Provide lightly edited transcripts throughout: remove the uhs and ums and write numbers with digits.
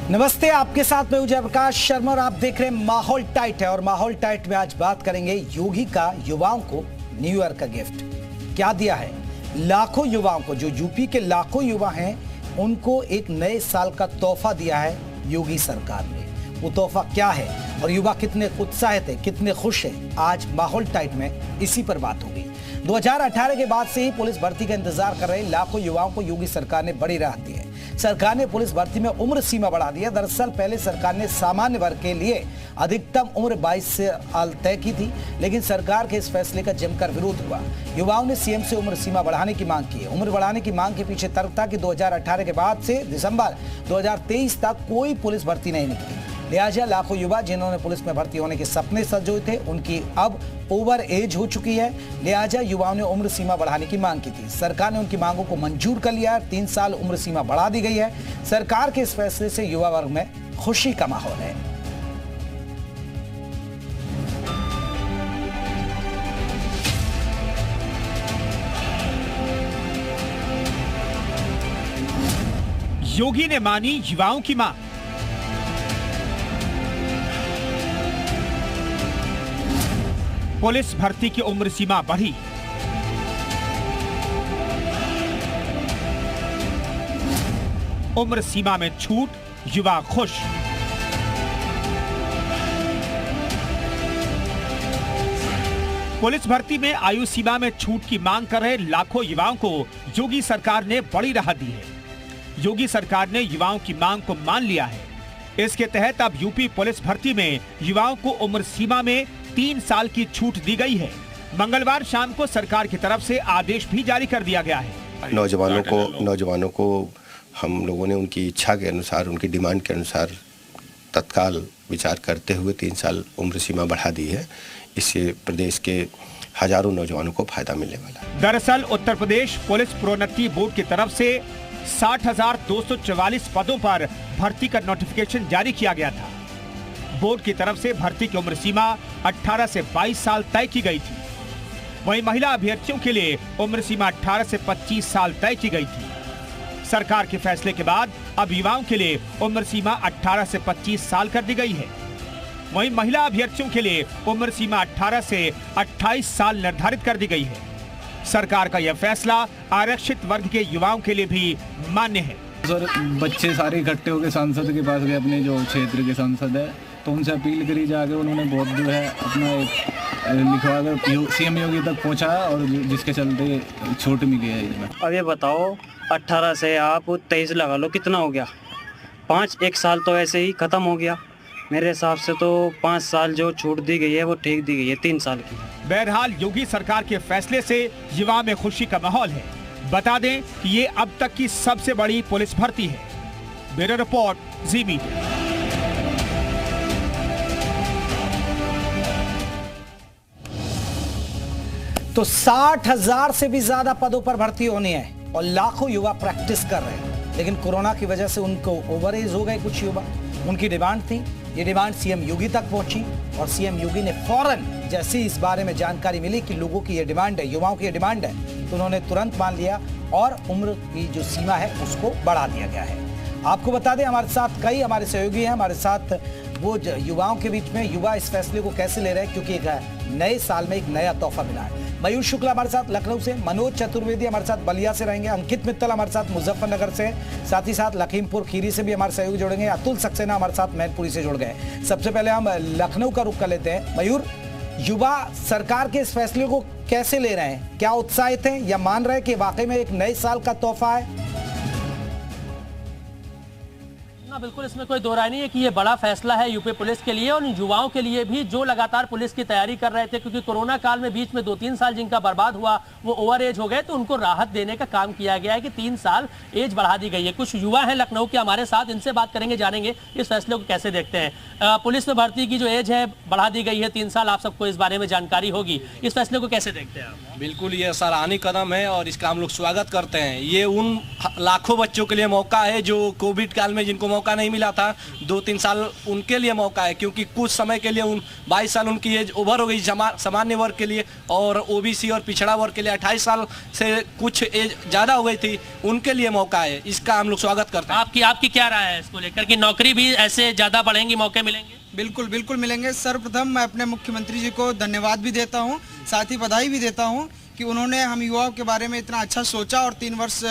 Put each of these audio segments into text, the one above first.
नमस्ते, आपके साथ मैं जयप्रकाश शर्मा और आप देख रहे हैं माहौल टाइट है। और माहौल टाइट में आज बात करेंगे योगी का युवाओं को न्यू ईयर का गिफ्ट क्या दिया है। लाखों युवाओं को, जो यूपी के लाखों युवा हैं, उनको एक नए साल का तोहफा दिया है योगी सरकार ने। वो तोहफा क्या है और युवा कितने उत्साहित है, कितने खुश हैं, आज माहौल टाइट में इसी पर बात होगी। 2018 के बाद से ही पुलिस भर्ती का इंतजार कर रहे लाखों युवाओं को योगी सरकार ने बड़ी राहत दी है। सरकार ने पुलिस भर्ती में उम्र सीमा बढ़ा दी है। दरअसल पहले सरकार ने सामान्य वर्ग के लिए अधिकतम उम्र 22 साल तय की थी, लेकिन सरकार के इस फैसले का जमकर विरोध हुआ। युवाओं ने सीएम से उम्र सीमा बढ़ाने की मांग की है। उम्र बढ़ाने की मांग के पीछे तर्क था कि 2018 के बाद से दिसंबर 2023 तक कोई पुलिस भर्ती नहीं निकली, लिहाजा लाखों युवा जिन्होंने पुलिस में भर्ती होने के सपने सजोए थे, उनकी अब ओवर एज हो चुकी है। लिहाजा युवाओं ने उम्र सीमा बढ़ाने की मांग की थी। सरकार ने उनकी मांगों को मंजूर कर लिया है। 3 साल उम्र सीमा बढ़ा दी गई है। सरकार के इस फैसले से युवा वर्ग में खुशी का माहौल है। योगी ने मानी युवाओं की मांग। पुलिस भर्ती की उम्र सीमा बढ़ी। उम्र सीमा में छूट, युवा खुश। पुलिस भर्ती में आयु सीमा में छूट की मांग कर रहे लाखों युवाओं को योगी सरकार ने बड़ी राहत दी है। योगी सरकार ने युवाओं की मांग को मान लिया है। इसके तहत अब यूपी पुलिस भर्ती में युवाओं को उम्र सीमा में 3 साल की छूट दी गई है। मंगलवार शाम को सरकार की तरफ से आदेश भी जारी कर दिया गया है। नौजवानों को हम लोगों ने उनकी इच्छा के अनुसार, उनकी डिमांड के अनुसार तत्काल विचार करते हुए 3 साल उम्र सीमा बढ़ा दी है। इससे प्रदेश के हजारों नौजवानों को फायदा मिलने वाला है। दरअसल उत्तर प्रदेश पुलिस प्रोन्नति बोर्ड की तरफ से 60,244 पदों पर भर्ती का नोटिफिकेशन जारी किया गया था। बोर्ड की तरफ से भर्ती की उम्र सीमा 18 से 22 साल तय की गई थी। वहीं महिला अभ्यर्थियों के लिए उम्र सीमा 18 से 25 साल तय की गई थी। सरकार के फैसले के बाद अब युवाओं के लिए उम्र सीमा 18 से 25 साल कर दी गई है। वहीं महिला अभ्यर्थियों के लिए उम्र सीमा 18 से 28 साल निर्धारित कर दी गई है। सरकार का यह फैसला आरक्षित वर्ग के युवाओं के लिए भी मान्य है। सर, बच्चे सारे इकट्ठे होकर सांसद के पास गए, अपने जो क्षेत्र के सांसद है, तो उनसे अपील करी जाके उन्होंने बहुत जो है अपना लिखवा कर सीएम योगी तक पहुंचाया और जिसके चलते छूट मिली है इसमें। अब ये बताओ, 18 से आप 23 लगा लो, कितना हो गया? 1 साल तो ऐसे ही खत्म हो गया। मेरे हिसाब से तो 5 साल जो छूट दी गई है वो ठीक दी गई है, 3 साल की। बहरहाल योगी सरकार के फैसले से युवा में खुशी का माहौल है। बता दें कि ये अब तक की सबसे बड़ी पुलिस भर्ती है। ब्यूरो रिपोर्ट, जी मीडिया। तो 60,000 से भी ज्यादा पदों पर भर्ती होनी है और लाखों युवा प्रैक्टिस कर रहे हैं, लेकिन कोरोना की वजह से उनको ओवर एज हो गए कुछ युवा। उनकी डिमांड थी, ये डिमांड सीएम योगी तक पहुंची और सीएम योगी ने फौरन जैसे इस बारे में जानकारी मिली कि लोगों की ये डिमांड है, युवाओं की ये डिमांड है, तो उन्होंने तुरंत मान लिया और उम्र की जो सीमा है उसको बढ़ा दिया गया है। आपको बता दें, हमारे साथ कई हमारे सहयोगी हैं, हमारे साथ वो युवाओं के बीच में युवा इस फैसले को कैसे ले रहे हैं, क्योंकि एक नए साल में एक नया तोहफा मिला है। मयूर शुक्ला हमारे साथ लखनऊ से, मनोज चतुर्वेदी हमारे साथ बलिया से रहेंगे, अंकित मित्तल हमारे साथ मुजफ्फरनगर से, साथ ही साथ लखीमपुर खीरी से भी हमारे सहयोगी जुड़ेंगे, अतुल सक्सेना हमारे साथ मैनपुरी से जुड़ गए। सबसे पहले हम लखनऊ का रुख कर लेते हैं। मयूर, युवा सरकार के इस फैसले को कैसे ले रहे हैं? क्या उत्साहित हैं या मान रहे हैं कि वाकई में एक नए साल का तोहफा है? बिल्कुल, इसमें कोई दो राय नहीं है कि ये बड़ा फैसला है यूपी पुलिस के लिए और युवाओं के लिए भी, जो लगातार पुलिस की तैयारी कर रहे थे, क्योंकि कोरोना काल में बीच में 2-3 साल जिनका बर्बाद हुआ वो ओवर एज हो गए, तो उनको राहत देने का काम किया गया है कि 3 साल एज बढ़ा दी गई है। कुछ युवा हैं लखनऊ के हमारे साथ, इनसे बात करेंगे, जानेंगे इस फैसले को कैसे देखते हैं। पुलिस में भर्ती की जो एज है बढ़ा दी गई है 3 साल, आप सबको इस बारे में जानकारी होगी, इस फैसले को कैसे देखते हैं आप? बिल्कुल, ये सराहनीय कदम है और इसका हम लोग स्वागत करते हैं। ये उन लाखों बच्चों के लिए मौका है जो कोविड काल में जिनको मौका मौका नहीं मिला था, 2-3 साल उनके लिए मौका है, क्योंकि कुछ समय के लिए 22 साल उनकी एज ओवर हो गई सामान्य वर्ग के लिए, और ओबीसी और पिछड़ा वर्ग के लिए 28 साल से कुछ एज ज़्यादा हो गई थी, उनके लिए मौका है। इसका हम लोग स्वागत करते हैं। आपकी क्या राय है इसको लेकर कि नौकरी भी ऐसे ज़्यादा बढ़ेंगी, मौके मिलेंगे? बिल्कुल बिल्कुल मिलेंगे। सर्वप्रथम मैं अपने मुख्यमंत्री जी को धन्यवाद भी देता हूं, साथ ही बधाई भी देता हूं कि उन्होंने हम युवाओं के बारे में इतना अच्छा सोचा और 3 वर्ष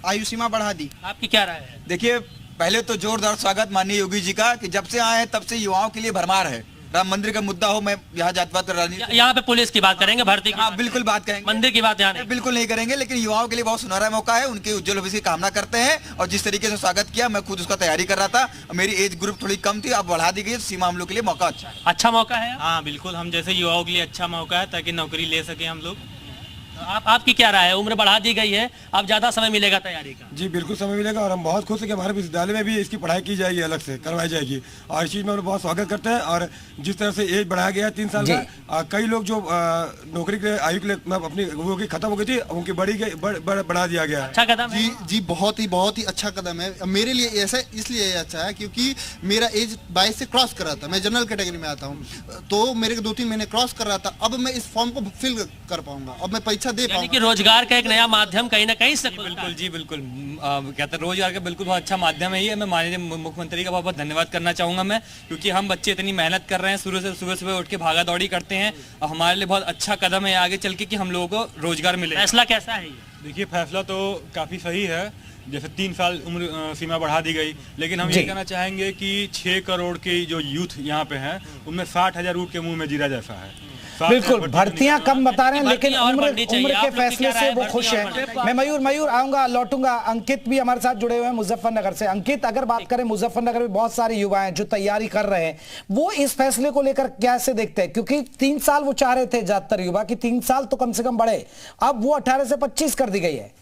आयु सीमा बढ़ा दी। आपकी क्या राय है? देखिए, पहले तो जोरदार स्वागत माननीय योगी जी का कि जब से आए हैं तब से युवाओं के लिए भरमार है। राम मंदिर का मुद्दा हो, मैं यहाँ जात-पात राजनीति, यहाँ पे पुलिस की बात करेंगे, भर्ती की? हाँ, बिल्कुल बात करेंगे। मंदिर की बात यहाँ नहीं, बिल्कुल नहीं करेंगे, लेकिन युवाओं के लिए बहुत सुनहरा मौका है। उनके उज्जवल भविष्य की कामना करते हैं और जिस तरीके से स्वागत किया, मैं खुद उसका तैयारी कर रहा था। मेरी एज ग्रुप थोड़ी कम थी, अब बढ़ा दी गई, तो सीमा हम लोग के लिए मौका अच्छा है। अच्छा मौका है? हाँ बिल्कुल, हम जैसे युवाओं के लिए अच्छा मौका है ताकि नौकरी ले सके हम लोग। आपकी क्या राय है? उम्र बढ़ा दी गई है, अब ज्यादा समय मिलेगा तैयारी का? जी बिल्कुल समय मिलेगा और हम बहुत खुश हैं कि हमारे विश्वविद्यालय में भी इसकी पढ़ाई की जाएगी, अलग से करवाई जाएगी, और इस चीज़ में हम लोग बहुत स्वागत करते हैं। और जिस तरह से एज बढ़ाया गया है 3 साल का, कई लोग जो नौकरी के आयु के लिए अपनी वो की खत्म हो गई थी, उनकी बढ़ा दिया गया है। अच्छा कदम है जी, बहुत ही अच्छा कदम है। मेरे लिए ऐसा इसलिए अच्छा है क्योंकि मेरा एज 22 से क्रॉस कर रहा था, मैं जनरल कैटेगरी में आता हूँ, तो मेरे 2-3 महीने क्रॉस कर रहा था। अब मैं इस फॉर्म को फिल कर पाऊंगा, अब मैं परीक्षा दे पाऊंगा। रोजगार का एक नया माध्यम कहीं ना कहीं से बिल्कुल जी बिल्कुल, कहते हैं रोजगार का बिल्कुल बहुत अच्छा माध्यम है ये। मैं माननीय मुख्यमंत्री का बहुत बहुत धन्यवाद करना चाहूँगा मैं, क्योंकि हम बच्चे इतनी मेहनत कर रहे हैं, सुबह उठ के भागा दौड़ी करते हैं, और हमारे लिए बहुत अच्छा कदम है आगे चल के कि हम लोगों को रोजगार मिले। फैसला कैसा है ये? देखिए, फैसला तो काफ़ी सही है, जैसे 3 साल उम्र सीमा बढ़ा दी गई, लेकिन हम ये कहना चाहेंगे कि 6 करोड़ के जो यूथ यहाँ पे हैं, उनमें 60,000 ऊँट के मुँह में जीरा जैसा है। बिल्कुल, भर्तियां कम बता रहे हैं, लेकिन उम्र के फैसले से वो खुश है। मैं मयूर आऊंगा, लौटूंगा। अंकित भी हमारे साथ जुड़े हुए हैं मुजफ्फरनगर से। अंकित, अगर बात करें मुजफ्फरनगर में बहुत सारे युवा हैं जो तैयारी कर रहे हैं, वो इस फैसले को लेकर कैसे देखते हैं? क्योंकि 3 साल वो चाह रहे थे ज्यादातर युवा कि 3 साल तो कम से कम बढ़े, अब वो 18 से 25 कर दी गई है।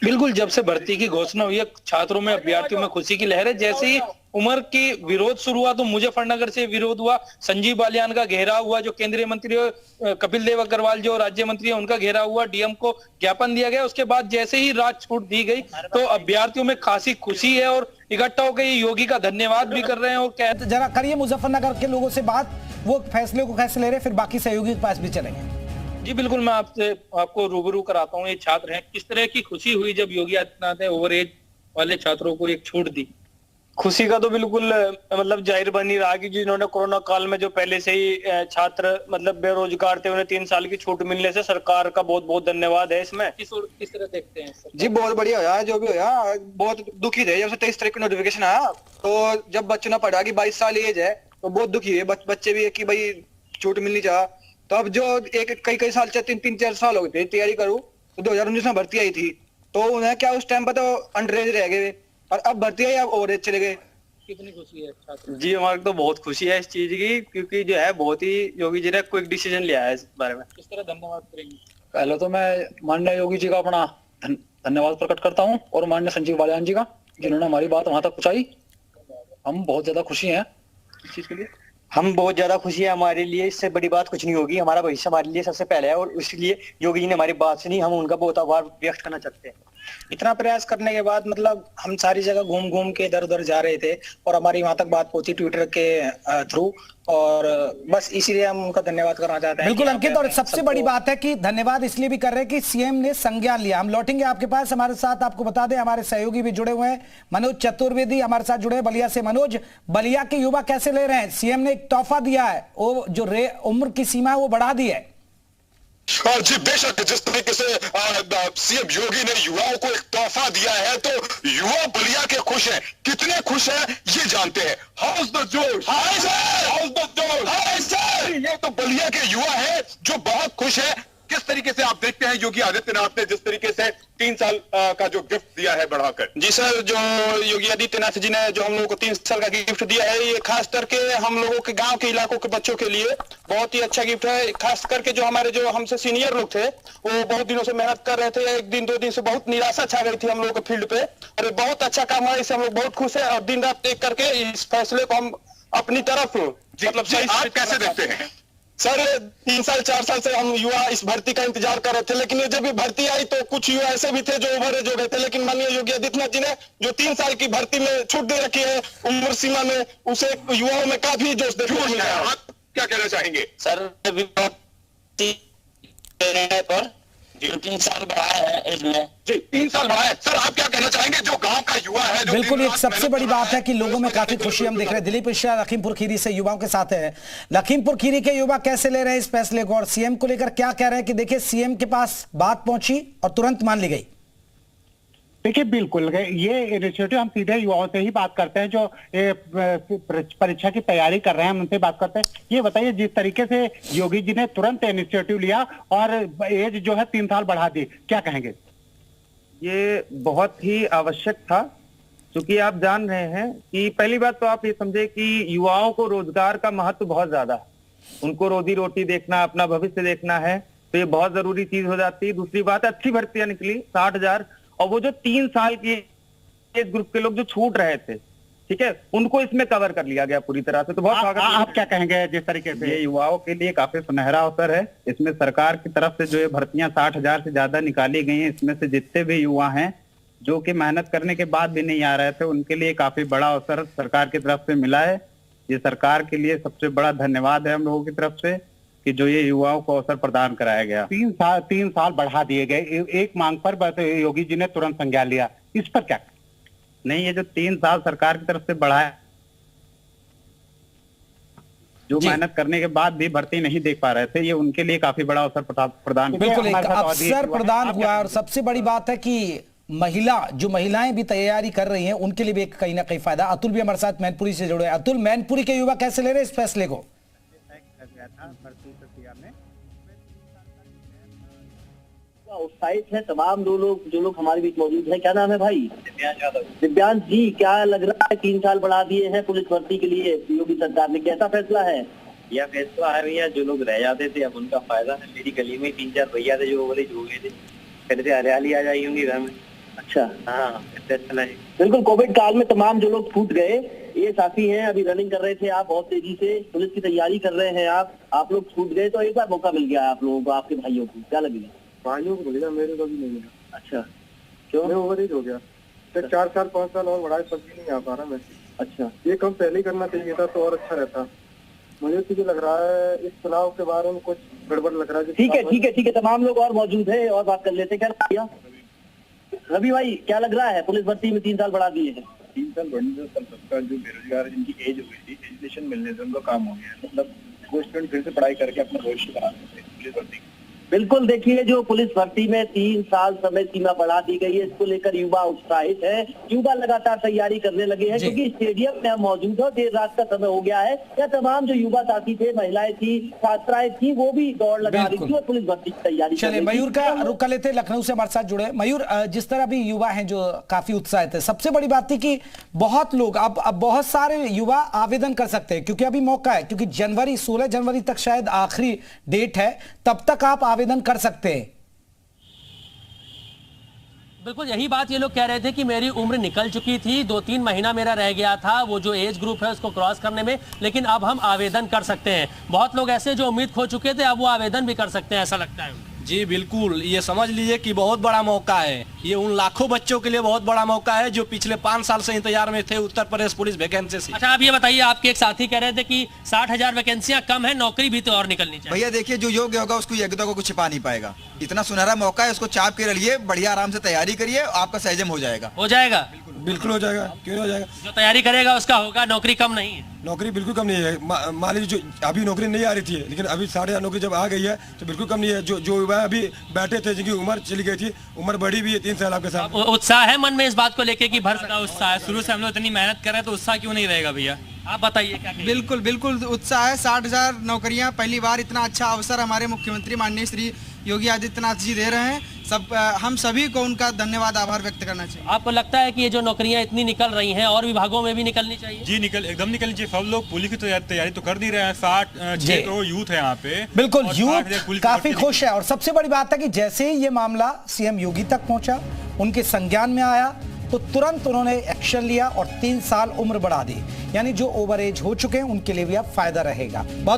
बिल्कुल, जब से भर्ती की घोषणा हुई है, छात्रों में, अभ्यर्थियों में खुशी की लहर है। जैसे ही उम्र की विरोध शुरू हुआ तो मुजफ्फरनगर से विरोध हुआ, संजीव बालियान का घेराव हुआ, जो केंद्रीय मंत्री कपिल देव अग्रवाल जो राज्य मंत्री है उनका घेराव हुआ, डीएम को ज्ञापन दिया गया। उसके बाद जैसे ही राज छूट दी गई तो अभ्यर्थियों में खासी खुशी है और इकट्ठा होकर योगी का धन्यवाद भी कर रहे हैं। और जरा करिए मुजफ्फरनगर के लोगों से बात, वो फैसले को कैसे ले रहे, फिर बाकी सहयोगी के पास भी चलेंगे। जी बिल्कुल, मैं आपको रूबरू कराता हूँ। ये छात्र हैं, किस तरह की खुशी हुई जब योगी आदित्यनाथ ने ओवर एज वाले छात्रों को एक छूट दी? खुशी का तो बिल्कुल मतलब जाहिर बन ही रहा कि जिन्होंने कोरोना काल में जो पहले से ही छात्र मतलब बेरोजगार थे, उन्हें 3 साल की छूट मिलने से सरकार का बहुत बहुत धन्यवाद है। इसमें किस तरह देखते हैं जी? बहुत बढ़िया हुआ, जो भी हुआ बहुत दुखी थे। जब से 23 तारीख को नोटिफिकेशन आया तो जब बच्चों ने पढ़ा कि 22 साल एज है तो बहुत दुखी है बच्चे भी कि भाई छूट मिलनी चाहिए। तो अब जो कई साल 3-4 साल हो गए थे तैयारी करूँ, तो 2019 में भर्ती आई थी, तो उन्हें क्या उस टाइम पर तो अंडर एज रह गए और अब भर्ती आई, अब ओवर एज चले गए। कितनी खुशी है छात्र? जी हमारे तो बहुत खुशी है इस चीज की, क्योंकि जो है बहुत ही योगी जी ने क्विक डिसीजन लिया है इस बारे में। किस तरह धन्यवाद करेंगे? पहले तो मैं माननीय योगी जी का अपना धन्यवाद प्रकट करता हूँ और माननीय संजीव बालियान जी का, जिन्होंने हमारी बात वहां तक पहुंचाई। हम बहुत ज्यादा खुशी हैं इस चीज के लिए। हम बहुत ज्यादा खुशी है, हमारे लिए इससे बड़ी बात कुछ नहीं होगी। हमारा भविष्य हमारे लिए सबसे पहले है और इसलिए योगी जी ने हमारी बात सुनी, हम उनका बहुत आभार व्यक्त करना चाहते हैं। इतना प्रयास करने के बाद मतलब हम सारी जगह घूम घूम के इधर उधर जा रहे थे और हमारी वहां तक बात पहुंची ट्विटर के थ्रू, और बस इसीलिए हम उनका धन्यवाद करना चाहते हैं। बिल्कुल अंकित, और सबसे बड़ी बात है कि धन्यवाद इसलिए भी कर रहे हैं कि सीएम ने संज्ञान लिया। हम लौटेंगे आपके पास, हमारे साथ आपको बता दें हमारे सहयोगी भी जुड़े हुए हैं। मनोज चतुर्वेदी हमारे साथ जुड़े हैं बलिया से। मनोज, बलिया के युवा कैसे ले रहे हैं? सीएम ने एक तोहफा दिया है, वो जो उम्र की सीमा है वो बढ़ा दी है। जी बेशक, जिस तरीके से सीएम योगी ने युवाओं को एक तोहफा दिया है तो युवा बलिया के खुश हैं। कितने खुश हैं ये जानते हैं। हाउस द जोश, हाउस द जोश। ये तो बलिया के युवा हैं जो बहुत खुश है। किस तरीके से आप देखते हैं योगी आदित्यनाथ ने जिस तरीके से 3 साल का जो गिफ्ट दिया है बढ़ाकर? जी सर, जो योगी आदित्यनाथ जी ने जो हम लोगों को 3 साल का गिफ्ट दिया है, ये खास करके हम लोगों के गांव के इलाकों के बच्चों के लिए बहुत ही अच्छा गिफ्ट है। खास करके जो हमारे जो हमसे सीनियर लोग थे वो बहुत दिनों से मेहनत कर रहे थे, 1 दिन 2 दिन से बहुत निराशा छा गई थी हम लोगों के फील्ड पे, और बहुत अच्छा काम हुआ, इससे हम लोग बहुत खुश है और दिन रात एक करके इस फैसले को हम अपनी तरफ मतलब आप कैसे देखते हैं? सर 3 साल 4 साल से हम युवा इस भर्ती का इंतजार कर रहे थे, लेकिन जब ये भर्ती आई तो कुछ युवा ऐसे भी थे जो ओवर एज हो गए थे, लेकिन माननीय योगी आदित्यनाथ जी ने जो 3 साल की भर्ती में छूट दे रखी है उम्र सीमा में, उसे युवाओं में काफी जोश देखने को मिल रहा है। आप क्या कहना चाहेंगे? सर पर जो 3 साल बढ़ाया है इसमें जी 3 साल बढ़ाया। सर आप क्या कहना चाहेंगे जो गांव का युवा है? जो बिल्कुल एक सबसे बड़ी बात है कि लोगों में काफी खुशी हम देख रहे हैं। दिलीप मिश्रा लखीमपुर खीरी से युवाओं के साथ है। लखीमपुर खीरी के युवा कैसे ले रहे हैं इस फैसले को और सीएम को लेकर क्या कह रहे हैं कि देखिए सीएम के पास बात पहुंची और तुरंत मान ली गई? देखिए बिल्कुल ये इनिशिएटिव हम सीधे युवाओं से ही बात करते हैं जो परीक्षा की तैयारी कर रहे हैं, हम उनसे बात करते हैं। ये बताइए जिस तरीके से योगी जी ने तुरंत इनिशिएटिव लिया और एज जो है 3 साल बढ़ा दी, क्या कहेंगे? ये बहुत ही आवश्यक था, क्योंकि आप जान रहे हैं कि पहली बात तो आप ये समझे कि युवाओं को रोजगार का महत्व बहुत ज्यादा है, उनको रोजी रोटी देखना, अपना भविष्य देखना है, तो ये बहुत जरूरी चीज हो जाती है। दूसरी बात अच्छी भर्तियां निकली 60,000, और वो जो 3 साल की एज ग्रुप के लोग जो छूट रहे थे, ठीक है, उनको इसमें कवर कर लिया गया पूरी तरह से। तो बहुत स्वागत। आप क्या कहेंगे जिस तरीके से ये युवाओं के लिए काफी सुनहरा अवसर है। इसमें सरकार की तरफ से जो ये भर्तियां 60,000 से ज्यादा निकाली गई हैं, इसमें से जितने भी युवा हैं जो कि मेहनत करने के बाद भी नहीं आ रहे थे, उनके लिए काफी बड़ा अवसर सरकार की तरफ से मिला है। ये सरकार के लिए सबसे बड़ा धन्यवाद है हम लोगों की तरफ से कि जो ये युवाओं को अवसर प्रदान कराया गया। 3 साल बढ़ा दिए गए, एक मांग पर योगी जी ने तुरंत संज्ञान लिया, इस पर क्या? नहीं, ये जो 3 साल सरकार की तरफ से बढ़ाया, जो मेहनत करने के बाद भी भर्ती नहीं देख पा रहे थे, ये उनके लिए काफी बड़ा अवसर प्रदान। बिल्कुल एक अवसर प्रदान हुआ और सबसे बड़ी बात है कि महिलाएं भी तैयारी कर रही हैं, उनके लिए भी कहीं ना कहीं फायदा। अतुल भी हमारे साथ मैनपुरी से जुड़े हैं। अतुल, मैनपुरी के युवा कैसे ले रहे हैं इस फैसले को? उत्साहित है तमाम जो लोग हमारे बीच मौजूद हैं। क्या नाम है भाई? दिव्यांश जी, क्या लग रहा है 3 साल बढ़ा दिए हैं पुलिस भर्ती के लिए योगी सरकार ने, कैसा फैसला है? यह फैसला है भैया, जो लोग रह जाते थे अब उनका फायदा है। मेरी गली में 3-4 भैया थे जो ओवरेज हो गए थे, कहते हरियाली आ जाएगी उनके घर में। अच्छा, हाँ अच्छा है। बिल्कुल, कोविड काल में तमाम जो लोग छूट गए, ये साथी हैं, अभी रनिंग कर रहे थे आप बहुत तेजी से, पुलिस की तैयारी कर रहे हैं आप लोग छूट गए, तो एक बार मौका मिल गया आप लोगों को, आपके भाइयों को, क्या लगेगा? भाइयों को मिलेगा, मेरे को भी नहीं मिला। अच्छा, क्यों? मैं ओवरेज हो गया, फिर 4 साल 5 साल और बढ़ाए तब भी नहीं आ पा रहा मैं। अच्छा, ये कम पहले ही करना चाहिए था तो और अच्छा रहता। मुझे तो लग रहा है इस चुनाव के बारे में कुछ गड़बड़ लग रहा है। ठीक है, तमाम लोग और मौजूद है और बात कर लेते हैं। क्या रवि भाई, क्या लग रहा है पुलिस भर्ती में 3 साल बढ़ा दिए हैं? 3 साल बढ़ने से सबका जो बेरोजगार है, जिनकी एज हो गई थी, एजुकेशन मिलने से उनका काम हो गया, मतलब वो स्टूडेंट फिर से पढ़ाई करके अपना भविष्य बना सकते हैं पुलिस भर्ती। बिल्कुल, देखिए जो पुलिस भर्ती में 3 साल समय सीमा बढ़ा दी गई है, इसको लेकर युवा उत्साहित है। युवा लगातार तैयारी करने लगे हैं, क्योंकि स्टेडियम में हम मौजूद हो, देर रात का समय हो गया है। या तमाम जो युवा साथी थे, महिलाएं थी, छात्राएं थी, वो भी दौड़ लगा रही थी और पुलिस भर्ती की तैयारी। चलिए मयूर का रुख कर लेते, लखनऊ से हमारे साथ जुड़े। मयूर, जिस तरह भी युवा हैं जो काफी उत्साहित है, सबसे बड़ी बात थी कि बहुत लोग अब बहुत सारे युवा आवेदन कर सकते हैं, क्योंकि अभी मौका है, क्योंकि 16 जनवरी तक शायद आखिरी डेट है, तब तक आप आवेदन कर सकते हैं। बिल्कुल यही बात ये लोग कह रहे थे कि मेरी उम्र निकल चुकी थी, 2-3 महीना मेरा रह गया था वो जो एज ग्रुप है उसको क्रॉस करने में, लेकिन अब हम आवेदन कर सकते हैं। बहुत लोग ऐसे जो उम्मीद खो चुके थे, अब वो आवेदन भी कर सकते हैं, ऐसा लगता है। जी बिल्कुल, ये समझ लीजिए कि बहुत बड़ा मौका है। ये उन लाखों बच्चों के लिए बहुत बड़ा मौका है जो पिछले 5 साल से इंतजार में थे उत्तर प्रदेश पुलिस वैकेंसी से। अच्छा, आप ये बताइए, आपके एक साथी कह रहे थे कि 60,000 वैकेंसियां कम है, नौकरी भी तो और निकलनी चाहिए। भैया देखिए, जो योग्य होगा उसको योग्यता को कुछ छिपा नहीं पाएगा। इतना सुनहरा मौका है, उसको चाप के रहिए, बढ़िया आराम से तैयारी करिए, आपका सहजम हो जाएगा। हो जाएगा, बिल्कुल हो जाएगा, क्यों नहीं हो जाएगा? जो तैयारी करेगा उसका होगा। नौकरी कम नहीं है, नौकरी बिल्कुल कम नहीं है। मान लीजिए जो अभी नौकरी नहीं आ रही थी, लेकिन अभी 60,000 नौकरी जब आ गई है तो बिल्कुल कम नहीं है। जो युवा अभी बैठे थे, जिनकी उम्र चली गई थी, उम्र बढ़ी भी है 3 साल आपके साथ। उत्साह है मन में इस बात को लेके कि भर सकता उत्साह है। शुरू से हम लोग इतनी मेहनत कर रहे हैं तो उत्साह क्यों नहीं रहेगा भैया? आप बताइए क्या? बिल्कुल उत्साह है। 60,000 नौकरियां, पहली बार इतना अच्छा अवसर हमारे मुख्यमंत्री माननीय श्री योगी आदित्यनाथ जी दे रहे हैं। हम सभी को उनका धन्यवाद, आभार व्यक्त करना चाहिए। आपको लगता है कि ये जो नौकरियां इतनी निकल रही हैं और विभागों में भी निकलनी चाहिए? जी एकदम निकलनी चाहिए। सब लोग पुलिस की तैयारी तो कर नहीं रहे हैं। 60 करोड़ यूथ है यहाँ पे। बिल्कुल, यूथ काफी खुश है। और सबसे बड़ी बात है कि जैसे ही ये मामला सीएम योगी तक पहुंचा, उनके संज्ञान में आया, तो तुरंत उन्होंने एक्शन लिया और 3 साल उम्र बढ़ा दी। यानी जो ओवर एज हो चुके हैं उनके लिए भी अब फायदा रहेगा।